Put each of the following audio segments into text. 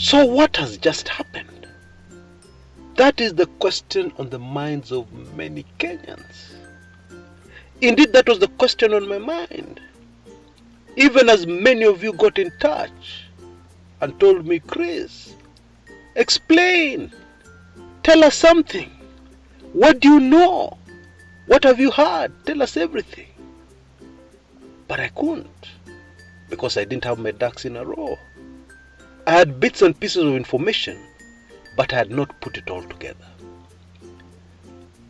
So what has just happened? That is the question on the minds of many Kenyans. Indeed, that was the question on my mind. Even as many of you got in touch and told me, Chris, explain, tell us something. What do you know? What have you heard? Tell us everything. But I couldn't, because I didn't have my ducks in a row. I had bits and pieces of information, but I had not put it all together.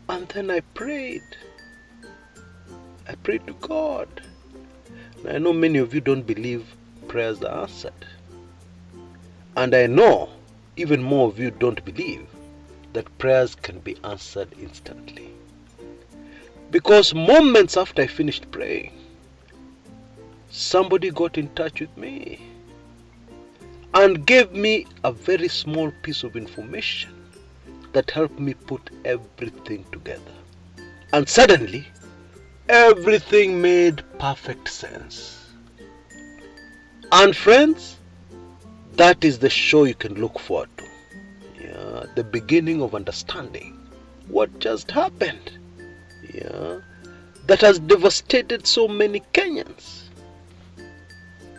And then I prayed. I prayed to God. Now, I know many of you don't believe prayers are answered. And I know even more of you don't believe that prayers can be answered instantly. Because moments after I finished praying, somebody got in touch with me and gave me a very small piece of information that helped me put everything together. And suddenly, everything made perfect sense. And friends, that is the show you can look forward to. Yeah, the beginning of understanding what just happened. Yeah, that has devastated so many Kenyans.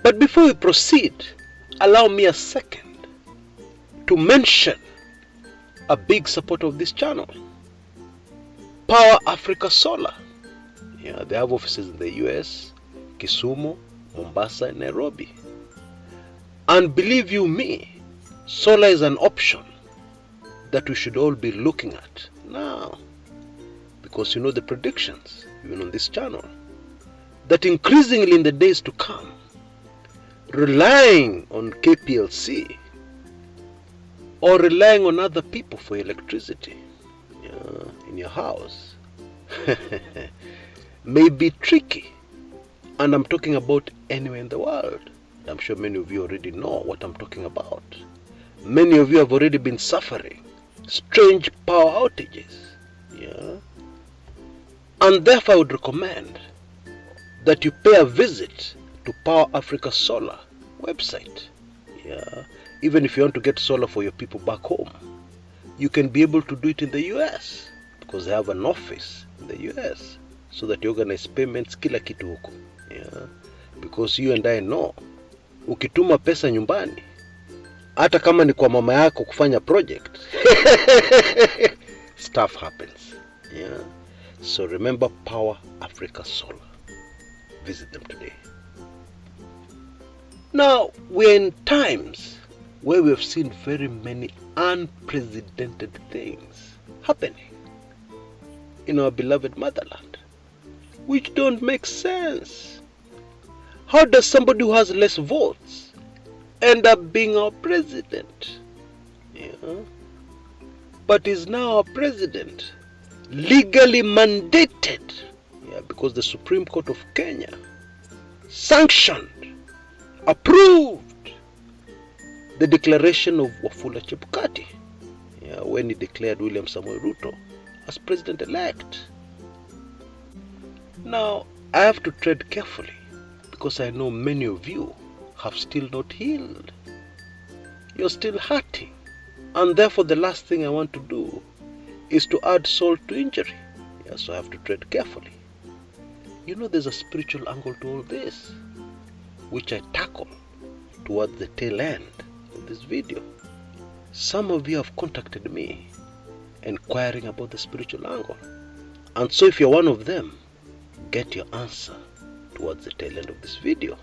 But before we proceed, allow me a second to mention a big supporter of this channel, Power Africa Solar. Yeah, they have offices in the US, Kisumu, Mombasa, and Nairobi. And believe you me, solar is an option that we should all be looking at now. Because you know the predictions, even on this channel, that increasingly in the days to come, relying on KPLC or relying on other people for electricity in your house may be tricky. And I'm talking about anywhere in the world. I'm sure many of you already know what I'm talking about. Many of you have already been suffering strange power outages. Yeah. And therefore I would recommend that you pay a visit to Power Africa Solar website. Yeah. Even if you want to get solar for your people back home, you can be able to do it in the US because they have an office in the US, so that you organize payments kila kitu huko. Yeah. Because you and I know, ukituma pesa nyumbani, hata kama ni kwa mama yako kufanya project, stuff happens. Yeah. So remember Power Africa Solar. Visit them today. Now, we're in times where we have seen very many unprecedented things happening in our beloved motherland, which don't make sense. How does somebody who has less votes end up being our president? Yeah. But is now our president, legally mandated, because the Supreme Court of Kenya sanctioned, approved the declaration of Wafula Chebukati, when he declared William Samoei Ruto as president-elect. Now, I have to tread carefully because I know many of you have still not healed. You're still hurting. And therefore, the last thing I want to do is to add salt to injury. So I have to tread carefully. You know, there's a spiritual angle to all this, which I tackle towards the tail end of this video. Some of you have contacted me inquiring about the spiritual angle. And so if you're one of them, get your answer towards the tail end of this video.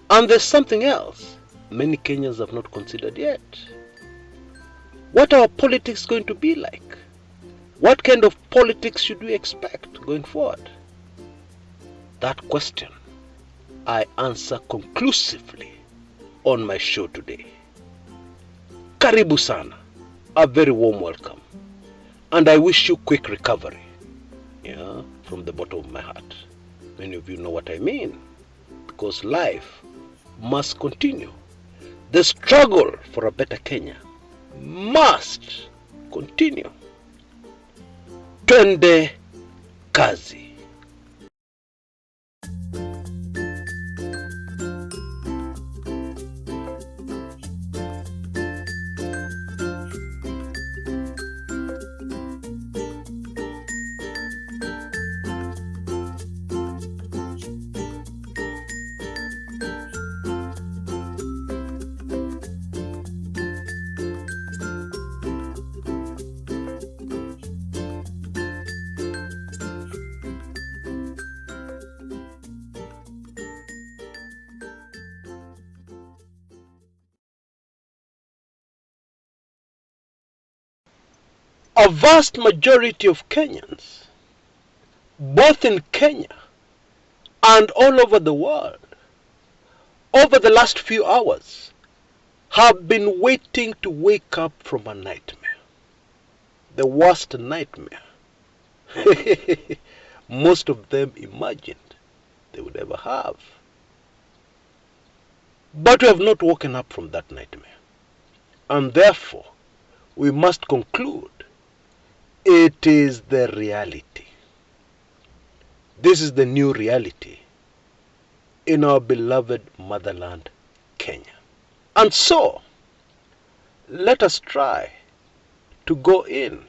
And there's something else many Kenyans have not considered yet. What are our politics going to be like? What kind of politics should we expect going forward? That question I answer conclusively on my show today. Karibu sana, a very warm welcome, and I wish you quick recovery, from the bottom of my heart. Many of you know what I mean, because life must continue. The struggle for a better Kenya must continue. Twende kazi. A vast majority of Kenyans, both in Kenya and all over the world, over the last few hours, have been waiting to wake up from a nightmare. The worst nightmare most of them imagined they would ever have. But we have not woken up from that nightmare. And therefore, we must conclude it is the reality. This is the new reality in our beloved motherland, Kenya. And so, let us try to go in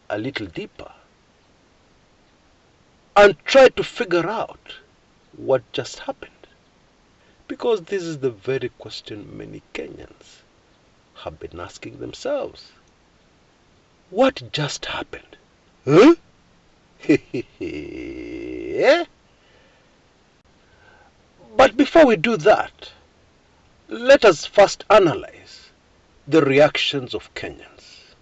a little deeper and try to figure out what just happened. Because this is the very question many Kenyans have been asking themselves. What just happened? Huh? But before we do that, let us first analyze the reactions of Kenyans.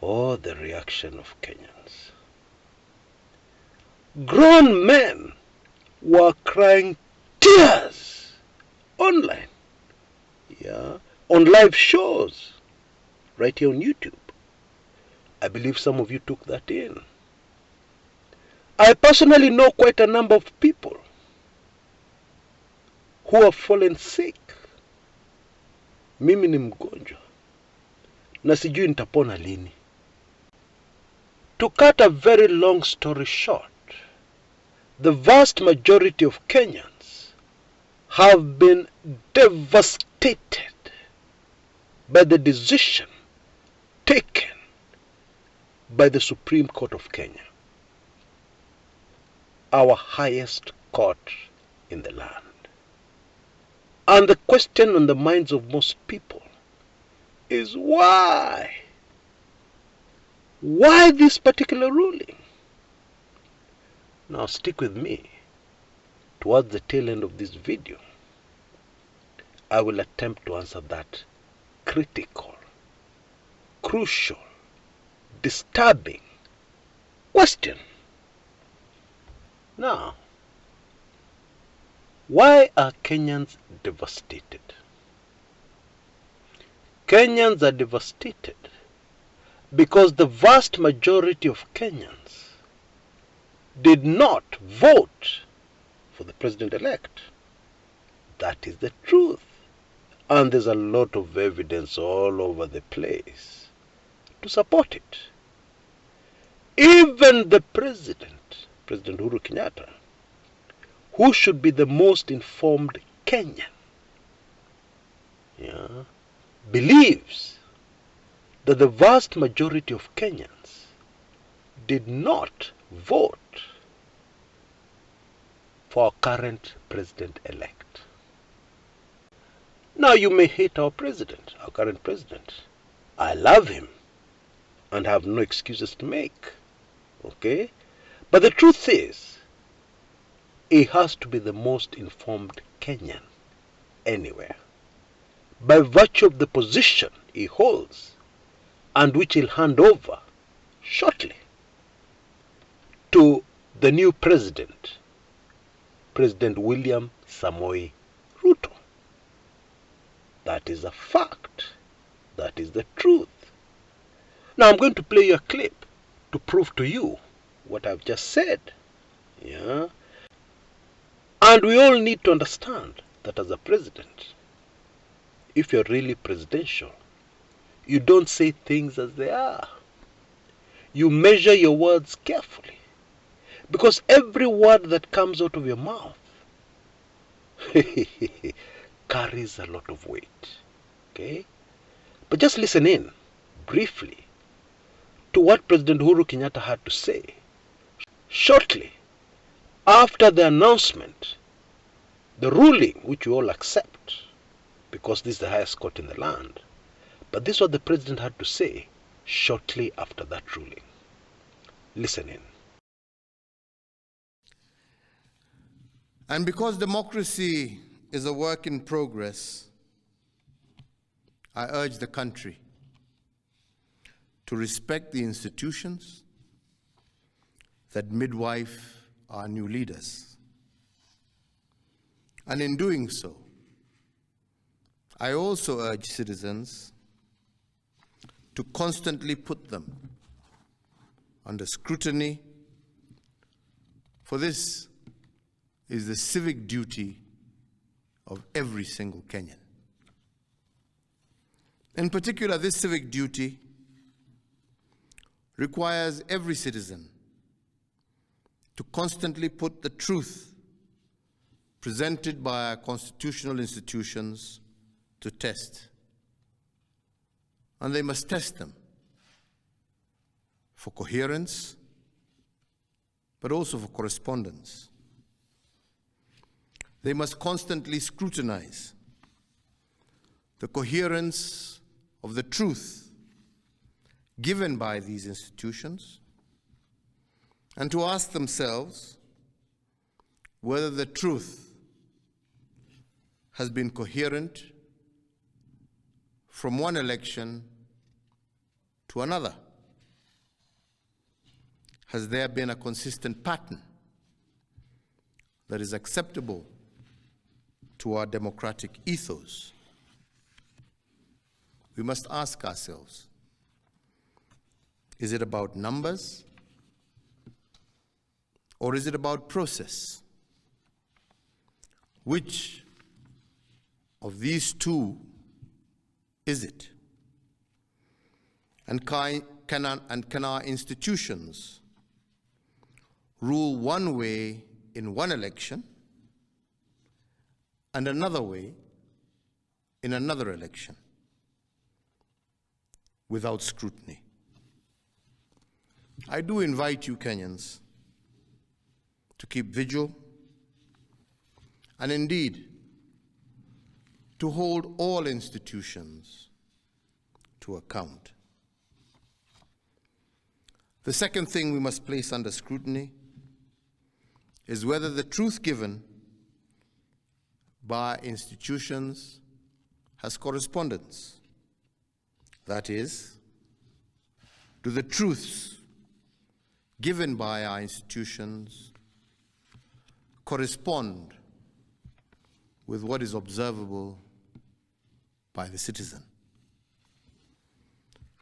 Oh, the reaction of Kenyans. Grown men were crying tears online, on live shows, right here on YouTube. I believe some of you took that in. I personally know quite a number of people who have fallen sick. Mimi ni mgonjwa na sijui nitapona lini. To cut a very long story short, the vast majority of Kenyans have been devastated by the decision taken by the Supreme Court of Kenya, our highest court in the land. And the question on the minds of most people is why? Why this particular ruling? Now stick with me. Towards the tail end of this video, I will attempt to answer that critical, crucial, disturbing question. Now, why are Kenyans devastated? Kenyans are devastated because the vast majority of Kenyans did not vote for the president-elect. That is the truth. And there's a lot of evidence all over the place to support it. Even the President Uhuru Kenyatta, who should be the most informed Kenyan, believes that the vast majority of Kenyans did not vote for our current president-elect. Now you may hate our president, our current president. I love him and have no excuses to make. Okay? But the truth is, he has to be the most informed Kenyan anywhere, by virtue of the position he holds and which he'll hand over shortly to the new president, President William Samoei Ruto. That is a fact. That is the truth. Now I'm going to play you a clip to prove to you what I've just said. And we all need to understand that as a president, if you're really presidential, you don't say things as they are. You measure your words carefully. Because every word that comes out of your mouth carries a lot of weight. Okay? But just listen in briefly to what President Uhuru Kenyatta had to say shortly after the announcement, the ruling, which we all accept, because this is the highest court in the land. But this is what the president had to say shortly after that ruling. Listen in. And because democracy is a work in progress, I urge the country to respect the institutions that midwife our new leaders. And in doing so, I also urge citizens to constantly put them under scrutiny, for this is the civic duty of every single Kenyan. In particular, this civic duty requires every citizen to constantly put the truth presented by our constitutional institutions to test. And they must test them for coherence, but also for correspondence. They must constantly scrutinize the coherence of the truth given by these institutions, and to ask themselves whether the truth has been coherent from one election to another. Has there been a consistent pattern that is acceptable to our democratic ethos? We must ask ourselves, is it about numbers or is it about process? Which of these two is it? And can our institutions rule one way in one election and another way in another election without scrutiny? I do invite you, Kenyans, to keep vigil and indeed to hold all institutions to account. The second thing we must place under scrutiny is whether the truth given by institutions has correspondence. That is, do the truths given by our institutions correspond with what is observable by the citizen?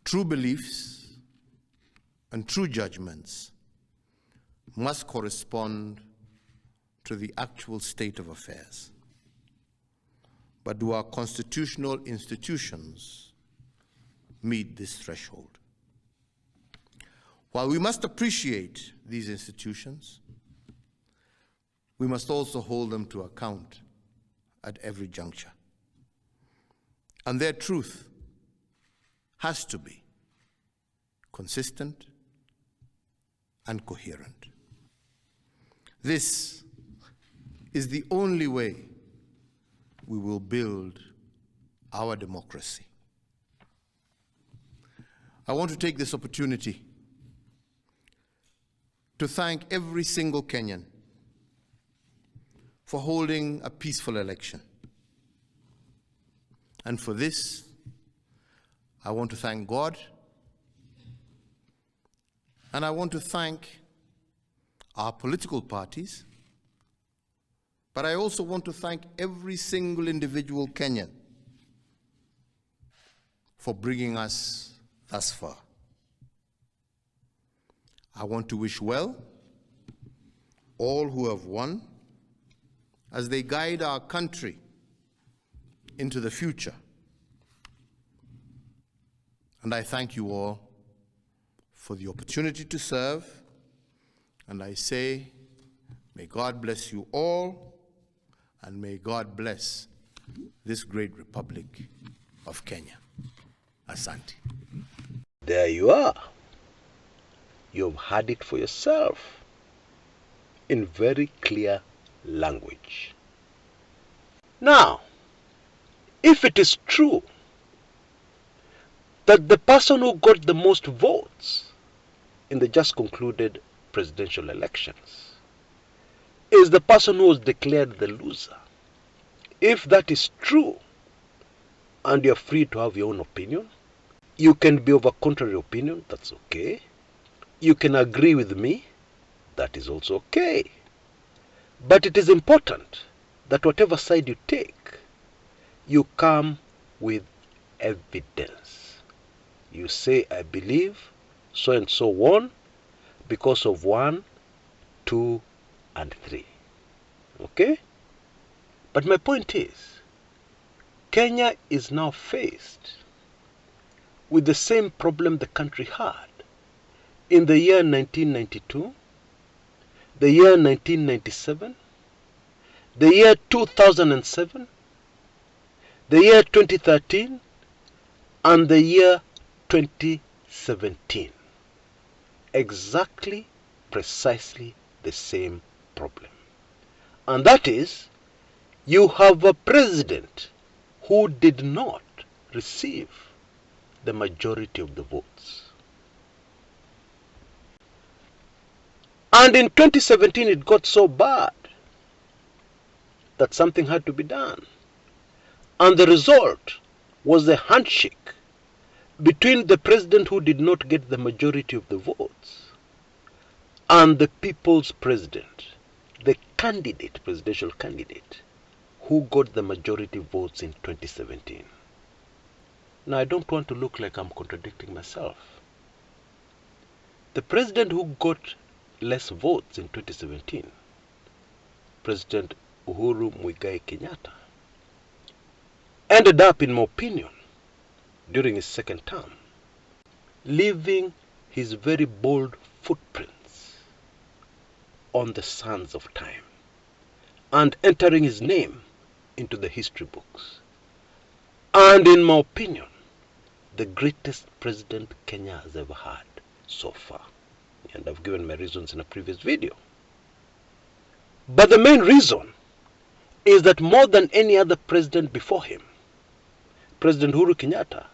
True beliefs and true judgments must correspond to the actual state of affairs. But do our constitutional institutions meet this threshold? While we must appreciate these institutions, we must also hold them to account at every juncture. And their truth has to be consistent and coherent. This is the only way we will build our democracy. I want to take this opportunity to thank every single Kenyan for holding a peaceful election. And for this, I want to thank God, and I want to thank our political parties, but I also want to thank every single individual Kenyan for bringing us thus far. I want to wish well all who have won as they guide our country into the future. And I thank you all for the opportunity to serve, and I say, may God bless you all, and may God bless this great Republic of Kenya. Asante. There you are. You've heard it for yourself in very clear language. Now, if it is true that the person who got the most votes in the just concluded presidential elections is the person who was declared the loser, if that is true, and you're free to have your own opinion, You can be of a contrary opinion, that's okay. You can agree with me, that is also okay. But it is important that whatever side you take, you come with evidence. You say, I believe so and so won because of 1, 2, and 3. Okay? But my point is, Kenya is now faced with the same problem the country had in the year 1992, the year 1997, the year 2007, the year 2013, and the year 2017. Exactly, precisely the same problem. And that is, you have a president who did not receive the majority of the votes. And in 2017 it got so bad that something had to be done. And the result was a handshake between the president who did not get the majority of the votes and the people's president, the candidate, presidential candidate, who got the majority votes in 2017. Now, I don't want to look like I'm contradicting myself. The president who got less votes in 2017, President Uhuru Muigai Kenyatta, ended up, in my opinion, during his second term, leaving his very bold footprints on the sands of time and entering his name into the history books. And in my opinion, the greatest president Kenya has ever had so far. And I've given my reasons in a previous video. But the main reason is that more than any other president before him, President Uhuru Kenyatta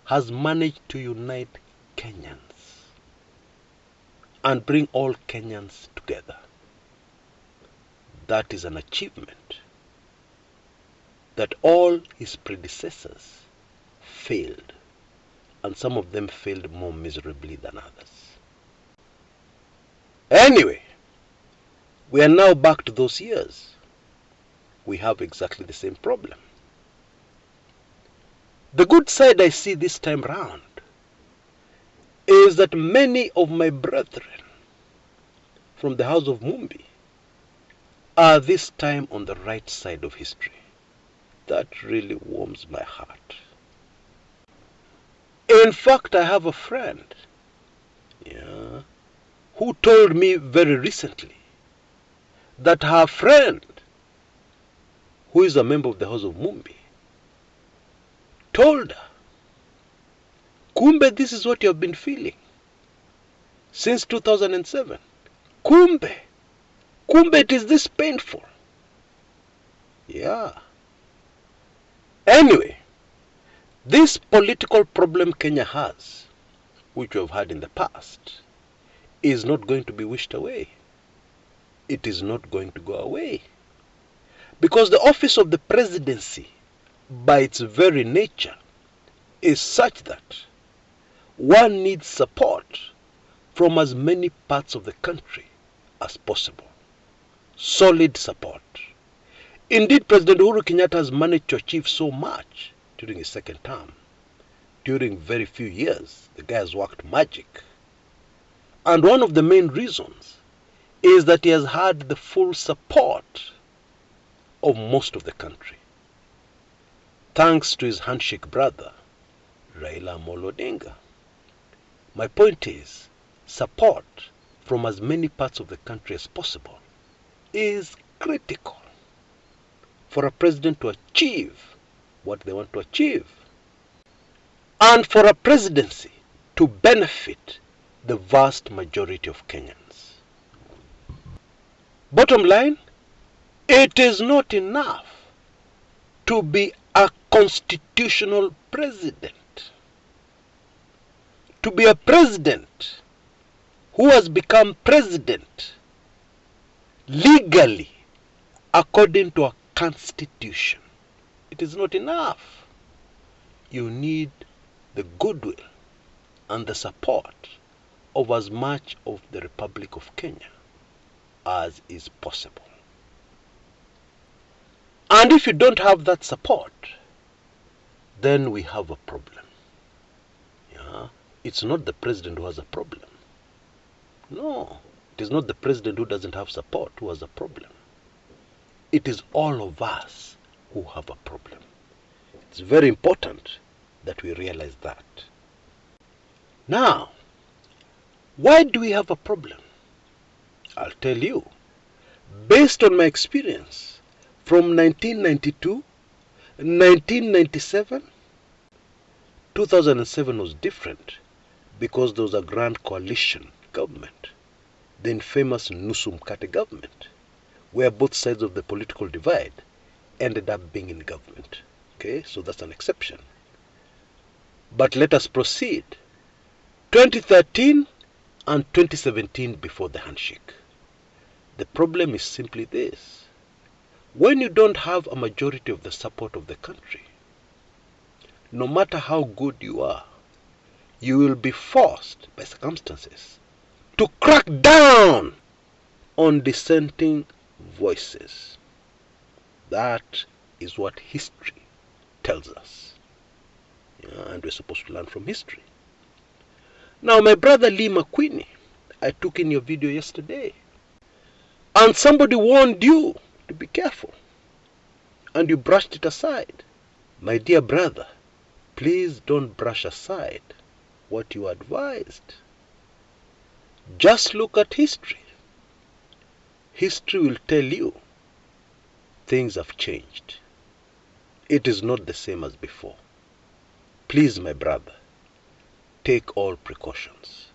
has managed to unite Kenyans and bring all Kenyans together. That is an achievement that all his predecessors failed, and some of them failed more miserably than others. Anyway, we are now back to those years. We have exactly the same problem. The good side I see this time round is that many of my brethren from the house of Mumbi are this time on the right side of history. That really warms my heart. In fact, I have a friend who told me very recently that her friend, who is a member of the house of Mumbi, told her, Kumbe, this is what you have been feeling since 2007. Kumbe, it is this painful. Yeah. Anyway, this political problem Kenya has, which we have had in the past, is not going to be wished away. It is not going to go away. Because the office of the presidency, by its very nature, is such that one needs support from as many parts of the country as possible. Solid support. Indeed, President Uhuru Kenyatta has managed to achieve so much during his second term. During very few years, the guy has worked magic. And one of the main reasons is that he has had the full support of most of the country, thanks to his handshake brother, Raila Amolo Odinga. My point is, support from as many parts of the country as possible is critical for a president to achieve what they want to achieve, and for a presidency to benefit the vast majority of Kenyans. Bottom line, it is not enough to be a constitutional president. To be a president who has become president legally according to a constitution, it is not enough. You need the goodwill and the support of as much of the Republic of Kenya as is possible. And if you don't have that support, then we have a problem. Yeah? It's not the president who has a problem. No, it is not the president who doesn't have support who has a problem. It is all of us who have a problem. It's very important that we realize that. Now, why do we have a problem? I'll tell you. Based on my experience from 1992, 1997, 2007 was different because there was a grand coalition government, the infamous Nusu Mkate government, where both sides of the political divide ended up being in government. Okay, so that's an exception. But let us proceed. 2013 and 2017 before the handshake. The problem is simply this. When you don't have a majority of the support of the country, no matter how good you are, you will be forced by circumstances to crack down on dissenting voices. That is what history tells us. Yeah, and we're supposed to learn from history. Now, my brother Lee McQueenie, I took in your video yesterday, and somebody warned you to be careful, and you brushed it aside. My dear brother, please don't brush aside what you advised. Just look at history. History will tell you things have changed. It is not the same as before. Please, my brother, take all precautions.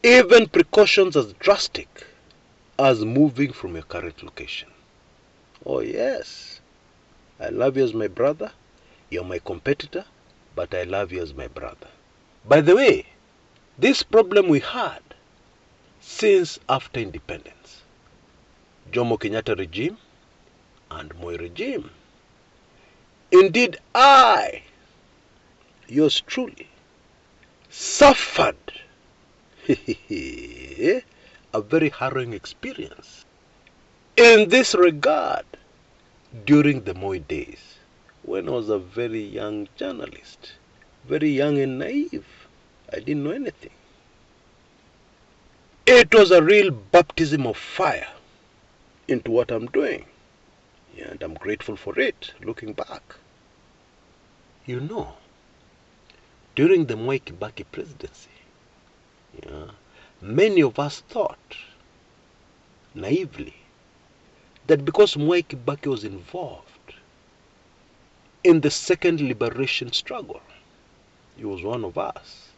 Even precautions as drastic as moving from your current location. Oh yes, I love you as my brother. You're my competitor, but I love you as my brother. By the way, this problem we had since after independence. Jomo Kenyatta regime and Moi regime. Indeed, I, yours truly, suffered a very harrowing experience in this regard during the Moi days, when I was a very young journalist, very young and naive. I didn't know anything. It was a real baptism of fire into what I'm doing. Yeah, and I'm grateful for it, looking back. You know, during the Mwai Kibaki presidency, many of us thought, naively, that because Mwai Kibaki was involved in the second liberation struggle, he was one of us,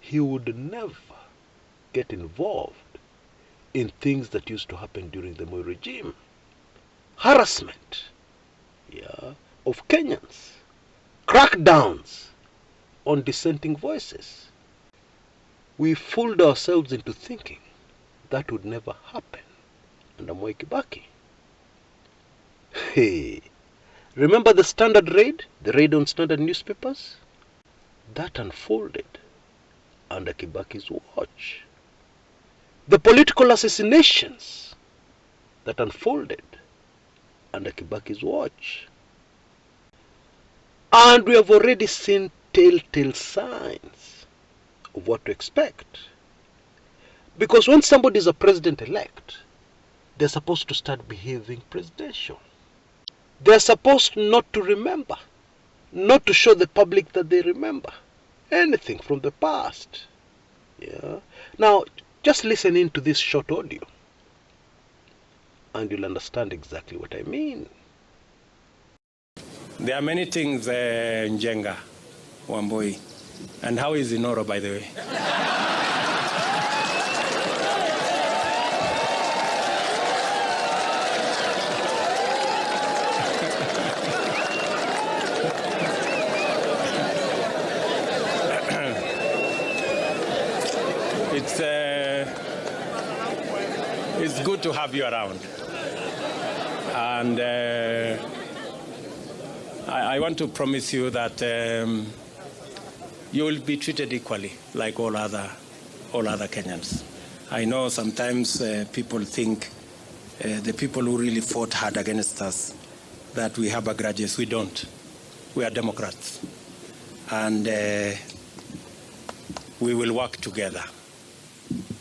he would never get involved in things that used to happen during the Moi regime. Harassment of Kenyans, crackdowns on dissenting voices. We fooled ourselves into thinking that would never happen under Mwai Kibaki. Hey, remember the Standard raid, the raid on Standard newspapers? That unfolded under Kibaki's watch. The political assassinations that unfolded under Kibaki's watch. And we have already seen telltale signs of what to expect. Because when somebody is a president-elect, they're supposed to start behaving presidential. They're supposed not to remember, not to show the public that they remember anything from the past. Yeah. Now, just listen in to this short audio, and you'll understand exactly what I mean. There are many things, Njenga, Wambui. And how is Inoro, by the way? It's good to have you around. And I want to promise you that you will be treated equally like all other Kenyans. I know sometimes people think the people who really fought hard against us that we have grudges. We don't. We are Democrats. And we will work together.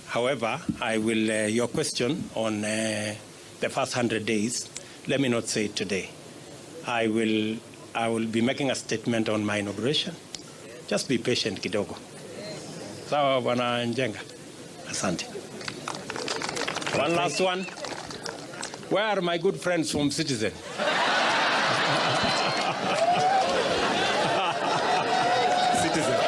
However, I will, your question on the first 100 days, let me not say it today. I will be making a statement on my inauguration. Just be patient kidogo. Sawa Bwana Njenga. Asante. One last one. Where are my good friends from Citizen? Citizen.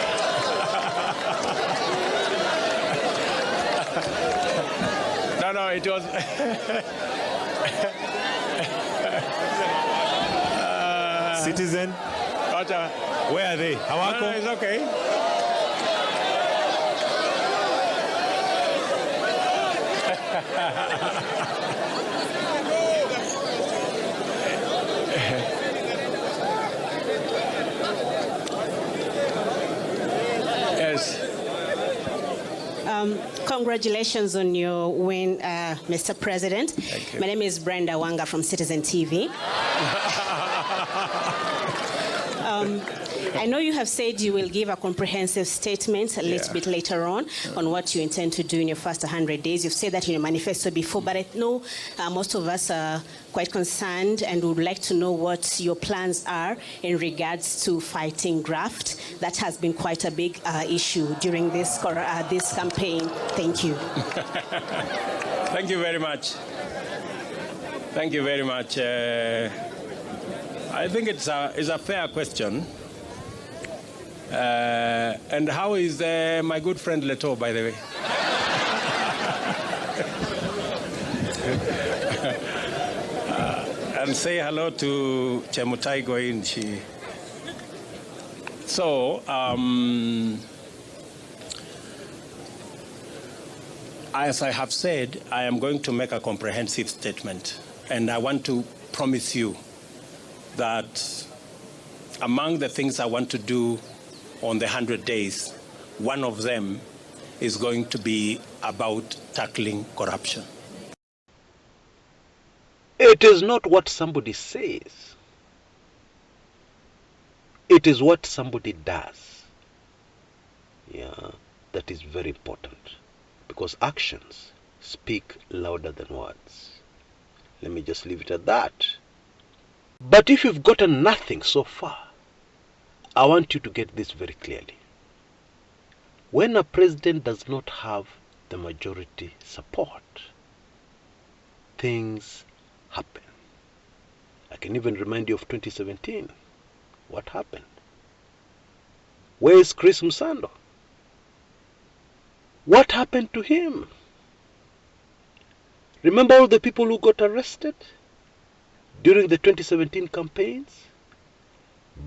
No, it was... Citizen. Where are they? Hawako? No, it's okay. Yes. Congratulations on your win, Mr. President. Thank you. My name is Brenda Wanga from Citizen TV. I know you have said you will give a comprehensive statement a little bit later on what you intend to do in your first 100 days. You've said that in your manifesto before, but I know most of us are quite concerned and would like to know what your plans are in regards to fighting graft. That has been quite a big issue during this campaign. Thank you. Thank you very much. Thank you very much. I think it's a fair question. And how is my good friend Leto, by the way? And say hello to Chemutai Goinchi. So, as I have said, I am going to make a comprehensive statement. And I want to promise you that among the things I want to do on the 100 days, one of them is going to be about tackling corruption. It is not what somebody says. It is what somebody does. Yeah, that is very important. Because actions speak louder than words. Let me just leave it at that. But if you've gotten nothing so far, I want you to get this very clearly. When a president does not have the majority support, things happen. I can even remind you of 2017. What happened? Where is Chris Msando? What happened to him? Remember all the people who got arrested during the 2017 campaigns?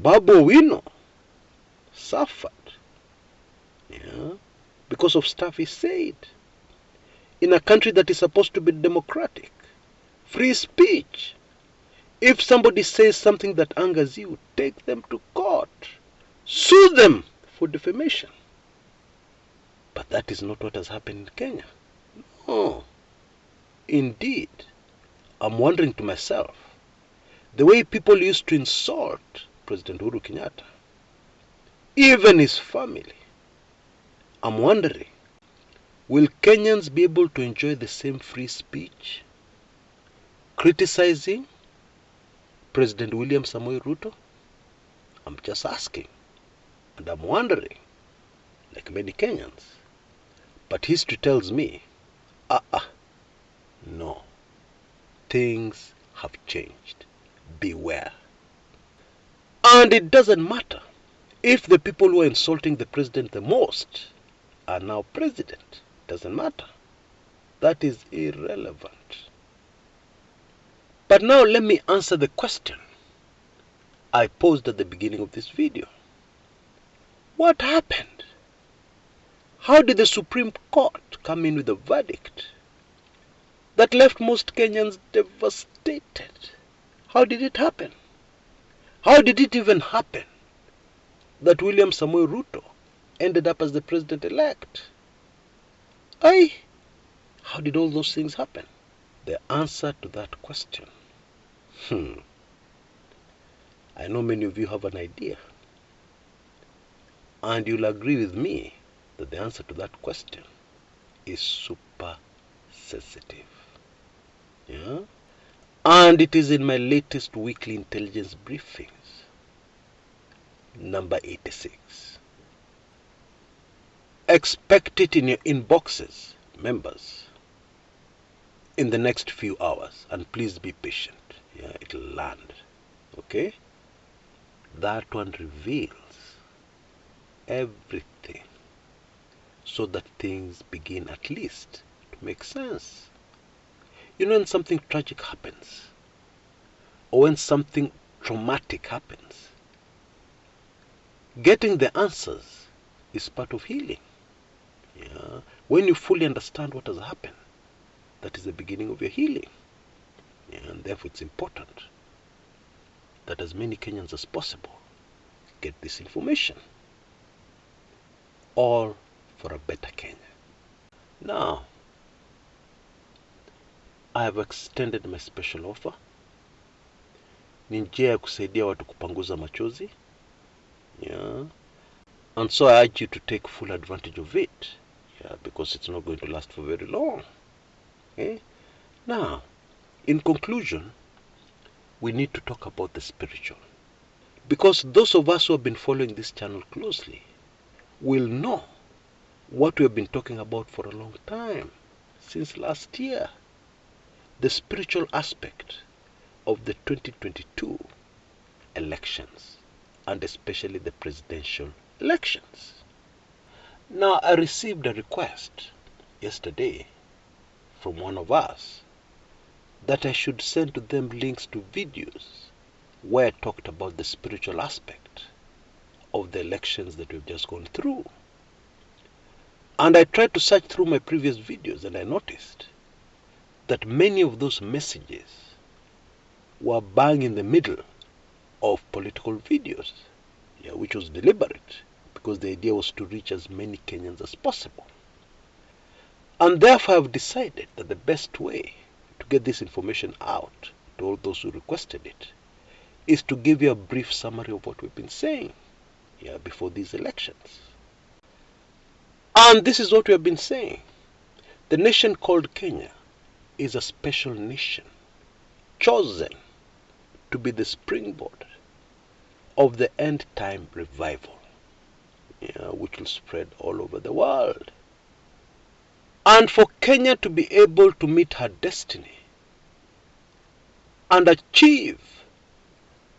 Babu Wino suffered, because of stuff he said. In a country that is supposed to be democratic, free speech. If somebody says something that angers you, take them to court. Sue them for defamation. But that is not what has happened in Kenya. No. Indeed, I'm wondering to myself, the way people used to insult President Uhuru Kenyatta, even his family, I'm wondering, will Kenyans be able to enjoy the same free speech, criticizing President William Samoei Ruto? I'm just asking, and I'm wondering, like many Kenyans. But history tells me, no, things have changed. Beware. And it doesn't matter if the people who are insulting the president the most are now president. Doesn't matter. That is irrelevant. But now let me answer the question I posed at the beginning of this video. What happened? How did the Supreme Court come in with a verdict that left most Kenyans devastated? How did it happen? How did it even happen that William Samoei Ruto ended up as the president-elect? How did all those things happen? The answer to that question, I know many of you have an idea. And you'll agree with me that the answer to that question is super sensitive. Yeah? And it is in my latest weekly intelligence briefings, number 86. Expect it in your inboxes, members, in the next few hours. And please be patient. Yeah, it'll land. Okay? That one reveals everything so that things begin at least to make sense. You know, when something tragic happens, or when something traumatic happens, getting the answers is part of healing. Yeah? When you fully understand what has happened, that is the beginning of your healing. Yeah? And therefore it's important that as many Kenyans as possible get this information. All for a better Kenya. Now, I have extended my special offer. Ni njia ya kusaidia watu kupanguza machozi. Yeah. And so I urge you to take full advantage of it. Yeah, because it's not going to last for very long. Okay? Now, in conclusion, we need to talk about the spiritual. Because those of us who have been following this channel closely will know what we have been talking about for a long time, since last year. The spiritual aspect of the 2022 elections, and especially the presidential elections. Now, I received a request yesterday from one of us that I should send to them links to videos where I talked about the spiritual aspect of the elections that we've just gone through. And I tried to search through my previous videos, and I noticed that many of those messages were bang in the middle of political videos, yeah, which was deliberate, because the idea was to reach as many Kenyans as possible. And therefore I've decided that the best way to get this information out to all those who requested it is to give you a brief summary of what we've been saying, yeah, before these elections. And this is what we have been saying. The nation called Kenya is a special nation, chosen to be the springboard of the end time revival, yeah, which will spread all over the world. And for Kenya to be able to meet her destiny and achieve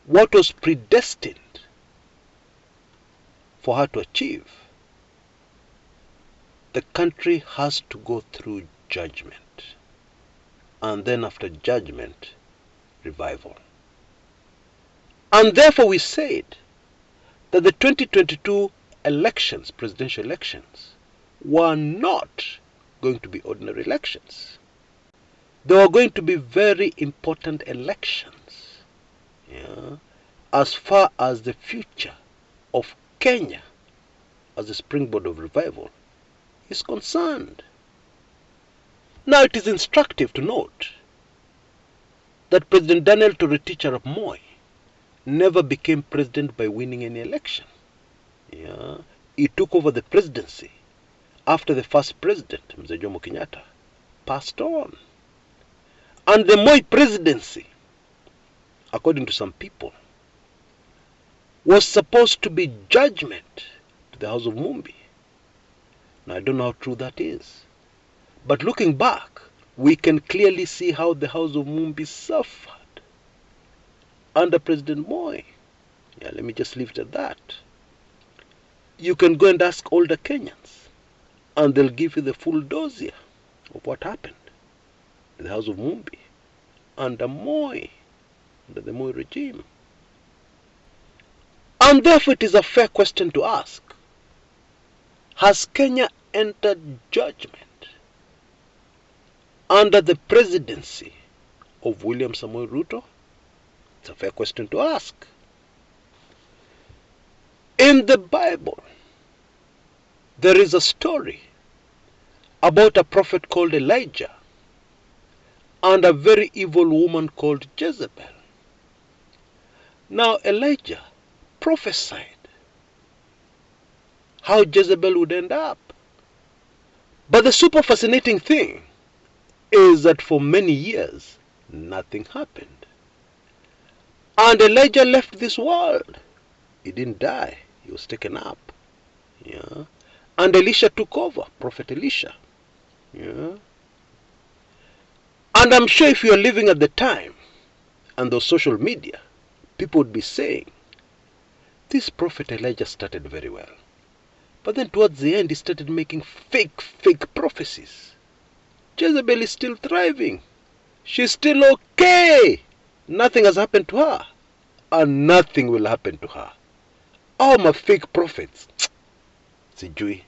what was predestined for her to achieve, the country has to go through judgment. And then after judgment, revival. And therefore we said that the 2022 elections, presidential elections, were not going to be ordinary elections. They were going to be very important elections, yeah, as far as the future of Kenya as a springboard of revival is concerned. Now it is instructive to note that President Daniel Toroitich arap Moi never became president by winning any election. Yeah. He took over the presidency after the first president, Mzee Jomo Kenyatta, passed on. And the Moi presidency, according to some people, was supposed to be judgment to the House of Mumbi. Now I don't know how true that is. But looking back, we can clearly see how the House of Mumbi suffered under President Moi. Yeah, let me just leave it at that. You can go and ask older Kenyans, and they'll give you the full dossier of what happened in the House of Mumbi under Moi, under the Moi regime. And therefore it is a fair question to ask. Has Kenya entered judgment under the presidency of William Samoei Ruto? It's a fair question to ask. In the Bible, there is a story about a prophet called Elijah and a very evil woman called Jezebel. Now Elijah prophesied how Jezebel would end up. But the super fascinating thing is that for many years, nothing happened. And Elijah left this world. He didn't die. He was taken up. Yeah. And Elisha took over, Prophet Elisha. Yeah. And I'm sure if you are living at the time and those social media, people would be saying, this Prophet Elijah started very well. But then towards the end, he started making fake prophecies. Jezebel is still thriving. She's still okay. Nothing has happened to her. And nothing will happen to her. All my fake prophets. Sijui.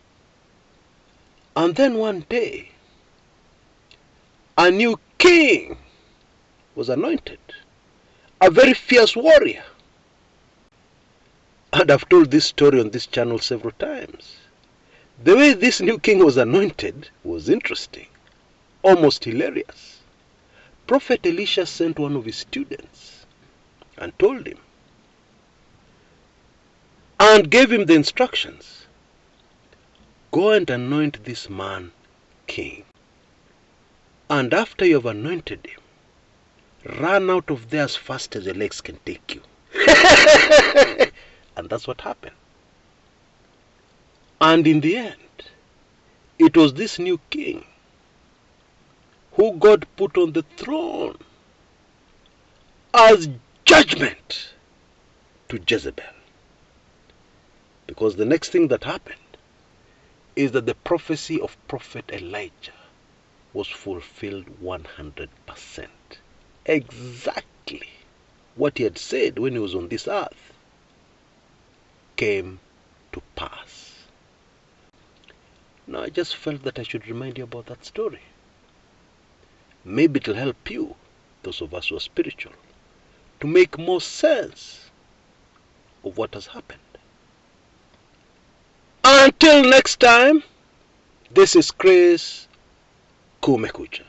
And then one day, a new king was anointed. A very fierce warrior. And I've told this story on this channel several times. The way this new king was anointed was interesting. Almost hilarious. Prophet Elisha sent one of his students and told him and gave him the instructions. Go and anoint this man king. And after you have anointed him, run out of there as fast as your legs can take you. And that's what happened. And in the end, it was this new king who God put on the throne as judgment to Jezebel. Because the next thing that happened is that the prophecy of Prophet Elijah was fulfilled 100%. Exactly what he had said when he was on this earth came to pass. Now I just felt that I should remind you about that story. Maybe it will help you, those of us who are spiritual, to make more sense of what has happened. Until next time, this is Chris Kumekucha.